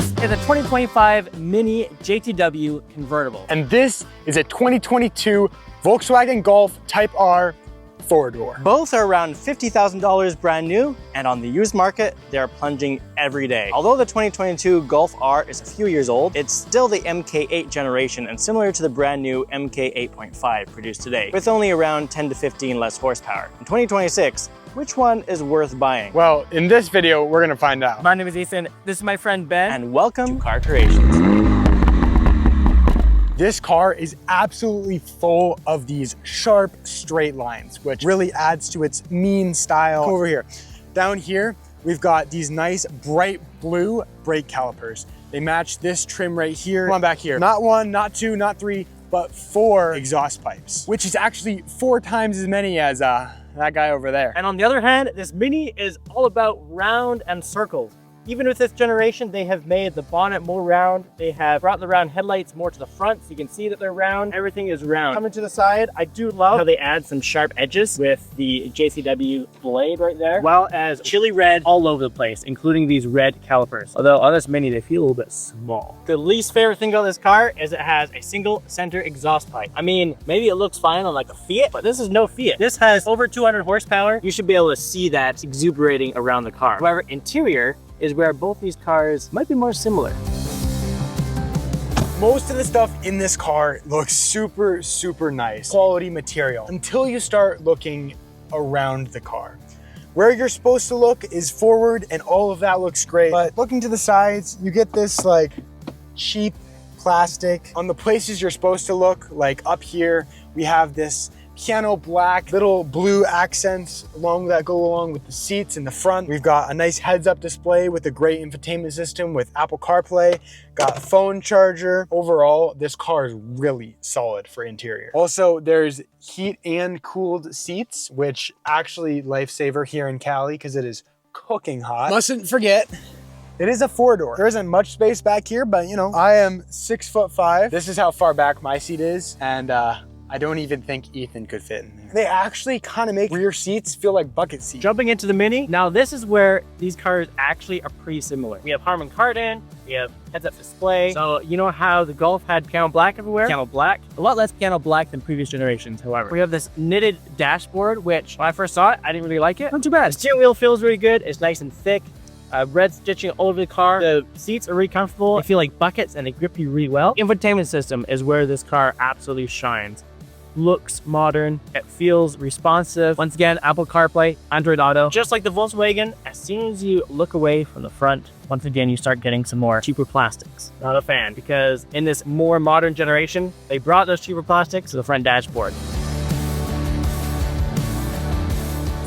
This is a 2025 MINI JCW convertible. And this is a 2022 Volkswagen Golf Type R four-door. Both are around $50,000 brand new, and on the used market, they're plunging every day. Although the 2022 Golf R is a few years old, it's still the MK8 generation and similar to the brand new MK8.5 produced today, with only around 10 to 15 less horsepower. In 2026, which one is worth buying? Well, in this video, we're gonna find out. My name is Ethan, this is my friend Ben, and welcome to Car Creations. This car is absolutely full of these sharp, straight lines, which really adds to its mean style. Over here. Down here, we've got these nice bright blue brake calipers. They match this trim right here. Come on back here. Not one, not two, not three, but 4 exhaust pipes, which is actually 4 times as many as that guy over there. And on the other hand, this Mini is all about round and circles. Even with this generation, they have made the bonnet more round. They have brought the round headlights more to the front, so you can see that they're round. Everything is round. Coming to the side, I do love how they add some sharp edges with the JCW blade right there, as well as chili red all over the place, including these red calipers. Although on this Mini, they feel a little bit small. The least favorite thing about this car is it has a single center exhaust pipe. I mean, maybe it looks fine on like a Fiat, but this is no Fiat. This has over 200 horsepower. You should be able to see that exuberating around the car. However, interior is where both these cars might be more similar. Most of the stuff in this car looks super, super nice. Quality material, until you start looking around the car. Where you're supposed to look is forward and all of that looks great. But looking to the sides, you get this like cheap plastic. On the places you're supposed to look, like up here, we have this piano black little blue accents that go along with the seats in the front. We've got a nice heads-up display with a great infotainment system with Apple CarPlay, got a phone charger. Overall, this car is really solid for interior. Also, there's heat and cooled seats, which actually lifesaver here in Cali because it is cooking hot. Mustn't forget, it is a 4-door. There isn't much space back here, but you know, I am 6'5". This is how far back my seat is, and I don't even think Ethan could fit in there. They actually kind of make rear seats feel like bucket seats. Jumping into the Mini, now this is where these cars actually are pretty similar. We have Harman Kardon, we have heads-up display. So you know how the Golf had piano black everywhere? Piano black, a lot less piano black than previous generations, however. We have this knitted dashboard, which when I first saw it, I didn't really like it. Not too bad. The steering wheel feels really good. It's nice and thick. Red stitching all over the car. The seats are really comfortable. They feel like buckets and they grip you really well. Infotainment system is where this car absolutely shines. Looks modern, it feels responsive. Once again, Apple CarPlay, Android Auto. Just like the Volkswagen, as soon as you look away from the front, once again, you start getting some more cheaper plastics. Not a fan, because in this more modern generation, they brought those cheaper plastics to the front dashboard.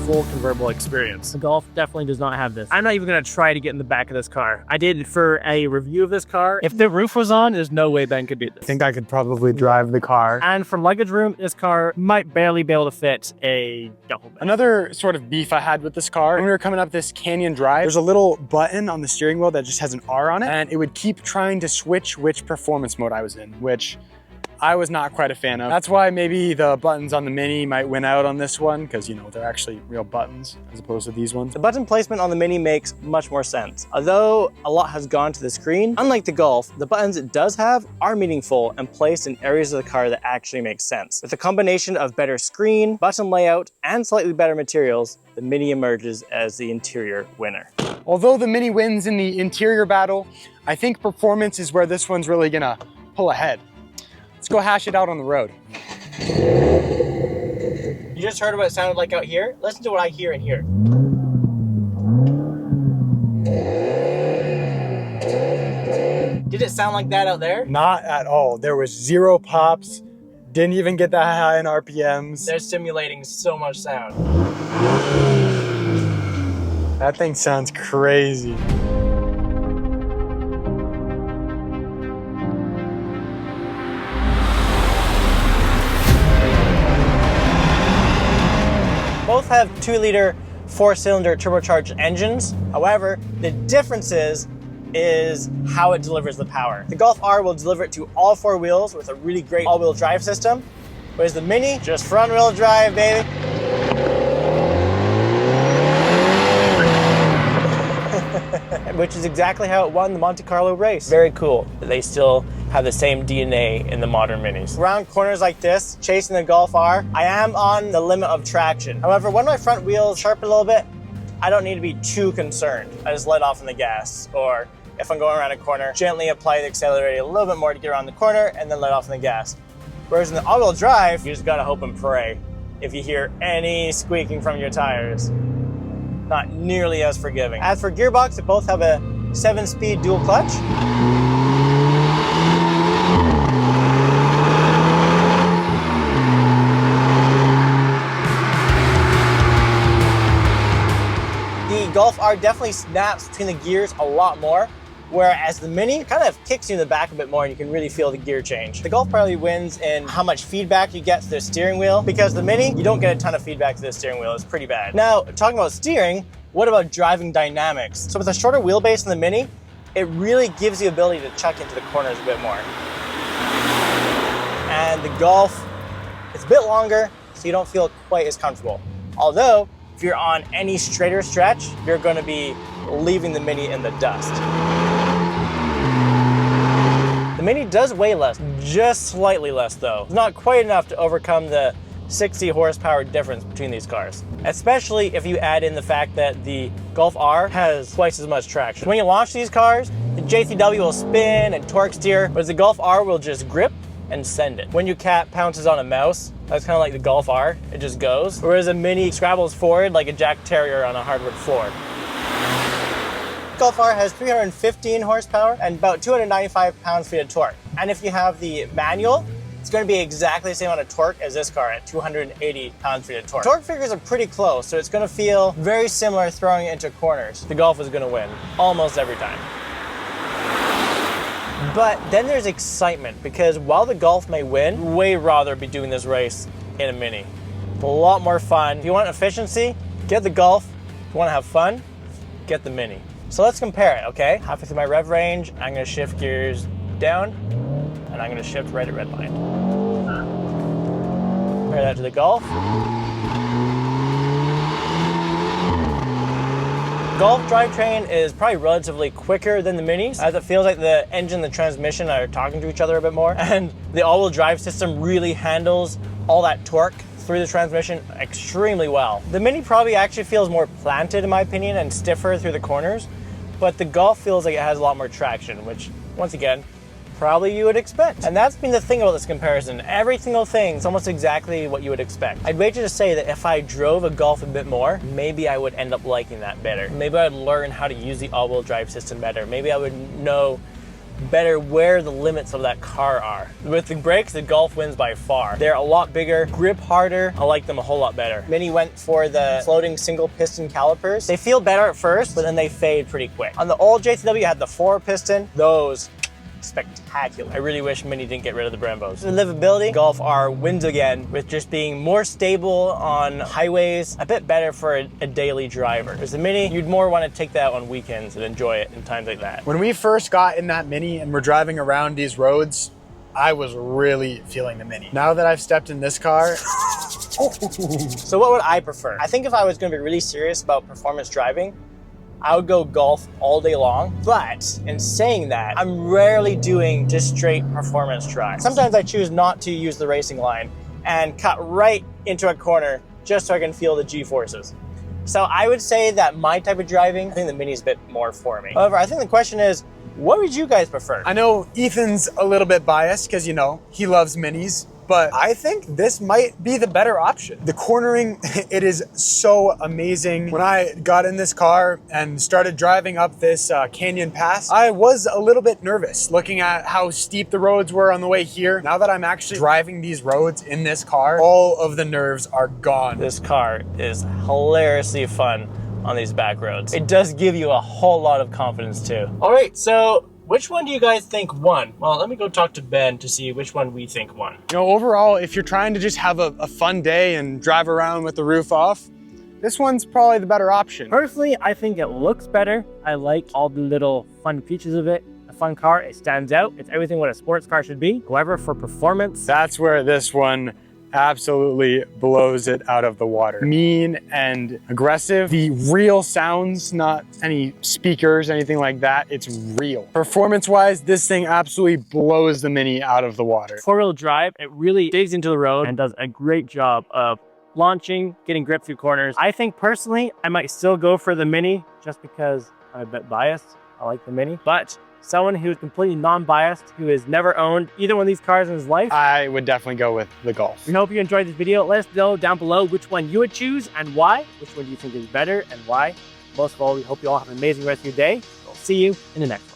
Full convertible experience. The Golf definitely does not have this. I'm not even gonna try to get in the back of this car. I did for a review of this car. If the roof was on, there's no way Ben could beat this. I think I could probably drive the car. And from luggage room, this car might barely be able to fit a duffel bag. Another sort of beef I had with this car, when we were coming up this canyon drive, there's a little button on the steering wheel that just has an R on it, and it would keep trying to switch which performance mode I was in, which I was not quite a fan of. That's why maybe the buttons on the Mini might win out on this one, because you know, they're actually real buttons as opposed to these ones. The button placement on the Mini makes much more sense. Although a lot has gone to the screen, unlike the Golf, the buttons it does have are meaningful and placed in areas of the car that actually make sense. With a combination of better screen, button layout, and slightly better materials, the Mini emerges as the interior winner. Although the Mini wins in the interior battle, I think performance is where this one's really gonna pull ahead. Let's go hash it out on the road. You just heard what it sounded like out here? Listen to what I hear in here. Did it sound like that out there? Not at all. There was 0 pops, didn't even get that high in RPMs. They're simulating so much sound. That thing sounds crazy. Both have 2-liter 4-cylinder turbocharged engines. However, the difference is how it delivers the power. The Golf R will deliver it to all 4 wheels with a really great all-wheel drive system, whereas the Mini, just front-wheel drive, baby. which is exactly how it won the Monte Carlo race. Very cool that they still have the same DNA in the modern Minis. Around corners like this, chasing the Golf R, I am on the limit of traction. However, when my front wheels sharpen a little bit, I don't need to be too concerned. I just let off on the gas, or if I'm going around a corner, gently apply the accelerator a little bit more to get around the corner and then let off on the gas. Whereas in the all-wheel drive, you just gotta hope and pray if you hear any squeaking from your tires. Not nearly as forgiving. As for gearbox, they both have a 7-speed dual clutch. The Golf R definitely snaps between the gears a lot more, whereas the Mini kind of kicks you in the back a bit more and you can really feel the gear change. The Golf probably wins in how much feedback you get to the steering wheel, because the Mini, you don't get a ton of feedback to the steering wheel. It's pretty bad. Now, talking about steering, what about driving dynamics? So with a shorter wheelbase in the Mini, it really gives you the ability to chuck into the corners a bit more. And the Golf, it's a bit longer, so you don't feel quite as comfortable. Although, if you're on any straighter stretch, you're going to be leaving the Mini in the dust. The Mini does weigh less, just slightly less though. It's not quite enough to overcome the 60 horsepower difference between these cars, especially if you add in the fact that the Golf R has twice as much traction. When you launch these cars, the JCW will spin and torque steer, whereas the Golf R will just grip and send it. When your cat pounces on a mouse, that's kind of like the Golf R, it just goes. Whereas a Mini scrabbles forward like a Jack Terrier on a hardwood floor. Golf R has 315 horsepower and about 295 pounds-feet of torque. And if you have the manual, it's going to be exactly the same amount of torque as this car at 280 pounds-feet of torque. Torque figures are pretty close, so it's going to feel very similar throwing it into corners. The Golf is going to win almost every time. But then there's excitement, because while the Golf may win, way rather be doing this race in a Mini. It's a lot more fun. If you want efficiency, get the Golf. If you want to have fun, get the Mini. So let's compare it, okay? Halfway through my rev range, I'm going to shift gears down, and I'm going to shift right at red line. Compare that to the Golf. Golf drivetrain is probably relatively quicker than the Minis, as it feels like the engine and the transmission are talking to each other a bit more, and the all-wheel drive system really handles all that torque through the transmission extremely well. The Mini probably actually feels more planted in my opinion and stiffer through the corners, but the Golf feels like it has a lot more traction, which once again, probably you would expect. And that's been the thing about this comparison. Every single thing is almost exactly what you would expect. I'd wager to say that if I drove a Golf a bit more, maybe I would end up liking that better. Maybe I would learn how to use the all-wheel drive system better. Maybe I would know better where the limits of that car are. With the brakes, the Golf wins by far. They're a lot bigger, grip harder. I like them a whole lot better. Mini went for the floating single piston calipers. They feel better at first, but then they fade pretty quick. On the old JCW, you had the 4-piston. Those spectacular. I really wish Mini didn't get rid of the Brembos. The livability, Golf R wins again with just being more stable on highways, a bit better for a daily driver. Whereas the Mini, you'd more want to take that on weekends and enjoy it in times like that. When we first got in that Mini and we're driving around these roads, I was really feeling the Mini. Now that I've stepped in this car, so what would I prefer? I think if I was going to be really serious about performance driving, I would go Golf all day long, but in saying that, I'm rarely doing just straight performance drives. Sometimes I choose not to use the racing line and cut right into a corner just so I can feel the G-forces. So I would say that my type of driving, I think the Mini's a bit more for me. However, I think the question is, what would you guys prefer? I know Ethan's a little bit biased because, you know, he loves Minis, but I think this might be the better option. The cornering, it is so amazing. When I got in this car and started driving up this canyon pass, I was a little bit nervous looking at how steep the roads were on the way here. Now that I'm actually driving these roads in this car, all of the nerves are gone. This car is hilariously fun on these back roads. It does give you a whole lot of confidence too. All right, so which one do you guys think won? Well, let me go talk to Ben to see which one we think won. You know, overall, if you're trying to just have a fun day and drive around with the roof off, this one's probably the better option. Personally, I think it looks better. I like all the little fun features of it. A fun car, it stands out. It's everything what a sports car should be. However, for performance, that's where this one absolutely blows it out of the water. Mean and aggressive. The real sounds, not any speakers, anything like that. It's real. Performance-wise, this thing absolutely blows the Mini out of the water. Four-wheel drive, it really digs into the road and does a great job of launching, getting grip through corners. I think personally, I might still go for the Mini just because I'm a bit biased. I like the Mini, but someone who's completely non-biased, who has never owned either one of these cars in his life, I would definitely go with the Golf. We hope you enjoyed this video. Let us know down below which one you would choose and why. Which one do you think is better and why? Most of all, we hope you all have an amazing rest of your day. We'll see you in the next one.